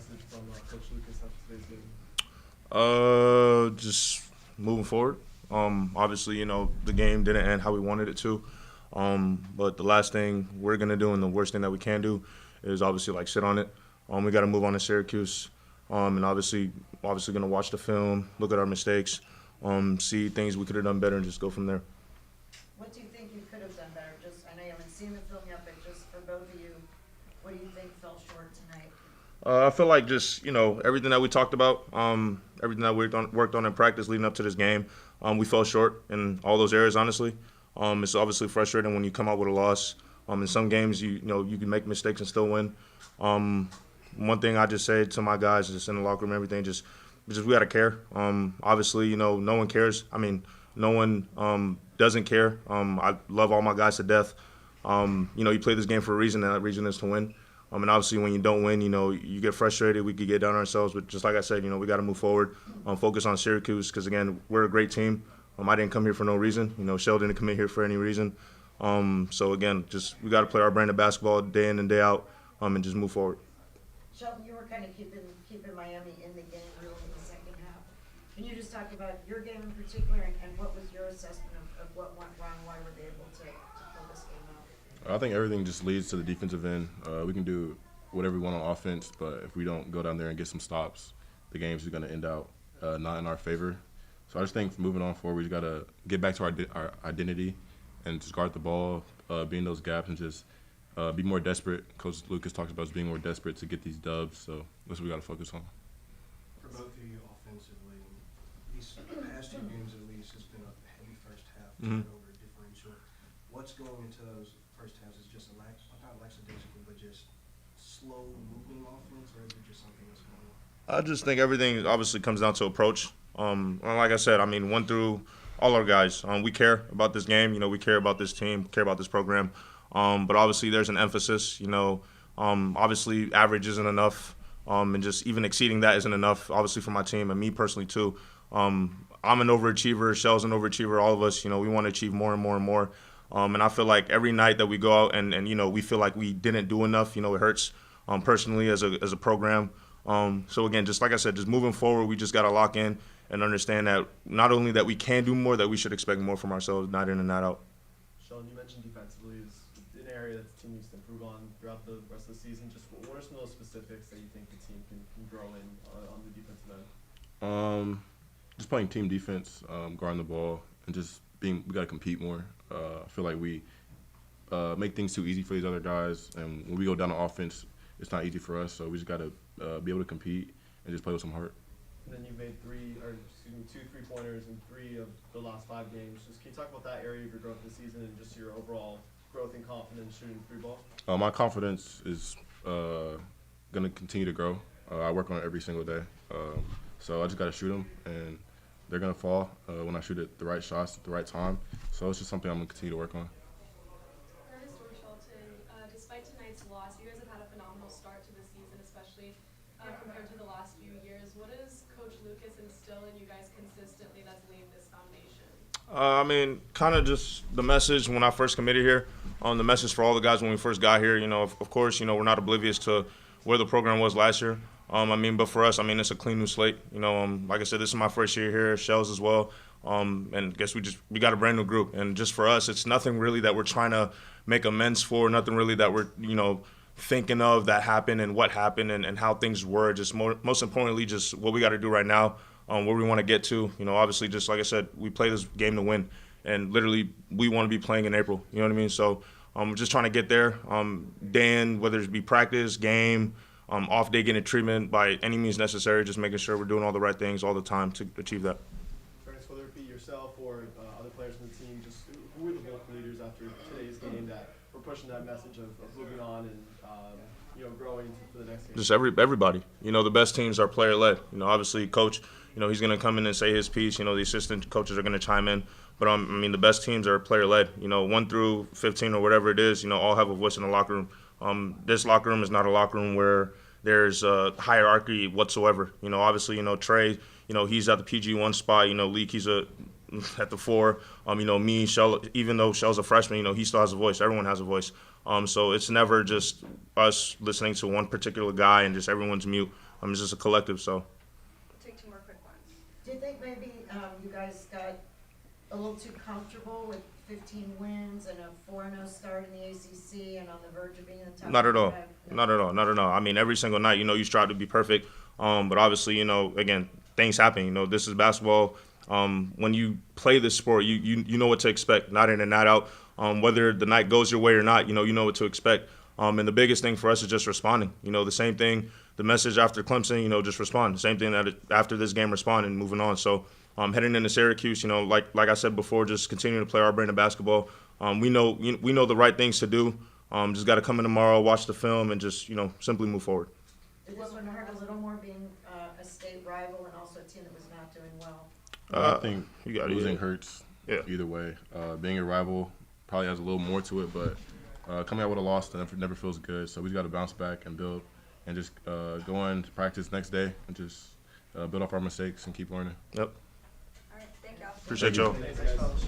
message from Coach Lucas after today's game? Just moving forward. Obviously, the game didn't end how we wanted it to. But the last thing we're gonna do, and the worst thing that we can do, is obviously sit on it. We got to move on to Syracuse, and obviously gonna watch the film, look at our mistakes, see things we could have done better, and just go from there. What do you think you could have done better? I know you haven't seen the film yet, but just for both of you, what do you think fell short tonight? I feel like just everything that we talked about, everything that we worked on in practice leading up to this game, we fell short in all those areas. Honestly, it's obviously frustrating when you come out with a loss. In some games, you can make mistakes and still win. One thing I just say to my guys, just in the locker room, everything, just we gotta care. Obviously, no one cares. I mean, no one doesn't care. I love all my guys to death. You play this game for a reason, and that reason is to win. And obviously, when you don't win, you get frustrated. We could get down on ourselves, but just like I said, we got to move forward, focus on Syracuse, because again, we're a great team. I didn't come here for no reason. Sheldon didn't come in here for any reason. So again, just we got to play our brand of basketball day in and day out, and just move forward. Sheldon, you were kind of keeping Miami in the game really in the second half. Can you just talk about your game in particular, and what was your assessment of what went wrong? Why were they able to pull this game out? I think everything just leads to the defensive end. We can do whatever we want on offense, but if we don't go down there and get some stops, the game's going to end out not in our favor. So I just think moving on forward, we just got to get back to our identity and just guard the ball, be in those gaps, and just be more desperate. Coach Lucas talks about us being more desperate to get these dubs, so that's what we got to focus on. For both of you offensively, these past two games at least has been a heavy first half turnover differential. What's going into those first halves is just not lackadaisical, but just slow moving offense, or is it just something that's going on? I just think everything obviously comes down to approach. Like I said, one through all our guys, we care about this game. We care about this team, care about this program. But obviously there's an emphasis. Obviously average isn't enough, and just even exceeding that isn't enough. Obviously for my team and me personally too. I'm an overachiever. Shell's an overachiever. All of us, we want to achieve more and more and more. And I feel like every night that we go out and we feel like we didn't do enough, it hurts personally as a program. So again, just like I said, just moving forward, we just got to lock in and understand that not only that we can do more, that we should expect more from ourselves, night in and night out. Sheldon, you mentioned defensively is an area that the team needs to improve on throughout the rest of the season. Just what are some of those specifics that you think the team can grow in on the defensive end? Just playing team defense, guarding the ball, and just we got to compete more. I feel like we make things too easy for these other guys, and when we go down on offense, it's not easy for us. So we just got to be able to compete and just play with some heart. And then you made two 3-pointers in 3 of the last 5 games. Just can you talk about that area of your growth this season and just your overall growth and confidence shooting 3 ball? My confidence is going to continue to grow. I work on it every single day. So I just got to shoot them, and they're going to fall when I shoot it the right shots at the right time. So it's just something I'm going to continue to work on. Ernest or Shelton, despite tonight's loss, you guys have had a phenomenal start to the season, especially compared to the last few years. What does Coach Lucas instill in you guys consistently that's laid this foundation? Kind of just the message when I first committed here, the message for all the guys when we first got here. Of course, we're not oblivious to where the program was last year. But for us, it's a clean new slate. Like I said, this is my first year here, Shells as well. And I guess we got a brand new group. And just for us, it's nothing really that we're trying to make amends for, nothing really that we're, thinking of that happened and what happened and how things were. Just most importantly, just what we got to do right now, where we want to get to. Obviously, just like I said, we play this game to win. And literally, we want to be playing in April. You know what I mean? So we're just trying to get there. Dan, whether it be practice, game, off day getting treatment by any means necessary, just making sure we're doing all the right things all the time to achieve that. Ernest, whether it be yourself or other players on the team, just who are the vocal leaders after today's game that were pushing that message of moving on and growing for the next game? Just everybody. The best teams are player-led. Obviously, coach, he's going to come in and say his piece. The assistant coaches are going to chime in. But, the best teams are player-led. 1 through 15 or whatever it is, all have a voice in the locker room. This locker room is not a locker room where there's a hierarchy whatsoever. Obviously, Trey, he's at the PG1 spot. Leak, he's at the 4. Me, Shell, even though Shell's a freshman, he still has a voice. Everyone has a voice. So it's never just us listening to one particular guy and just everyone's mute. It's just a collective. So. We'll take 2 more quick ones. Do you think maybe you guys got a little too comfortable with 15 wins and a 4-0 start in the ACC and on the verge of being in the top? Not at all. 25? Not at all. Not at all. I mean, every single night, you strive to be perfect. But obviously, again, things happen. This is basketball. When you play this sport, you know what to expect, night in and night out. Whether the night goes your way or not, you know what to expect. And the biggest thing for us is just responding. The same thing, the message after Clemson, just respond. The same thing after this game, respond and moving on. So heading into Syracuse, like I said before, just continue to play our brand of basketball. We know the right things to do. Just got to come in tomorrow, watch the film, and just simply move forward. Did this one hurt a little more being a state rival and also a team that was not doing well? I think losing hurts either way. Being a rival probably has a little more to it, but coming out with a loss never feels good. So we just got to bounce back and build and just go into practice next day and just build off our mistakes and keep learning. Yep. All right, thank y'all. Appreciate y'all. Thanks, guys.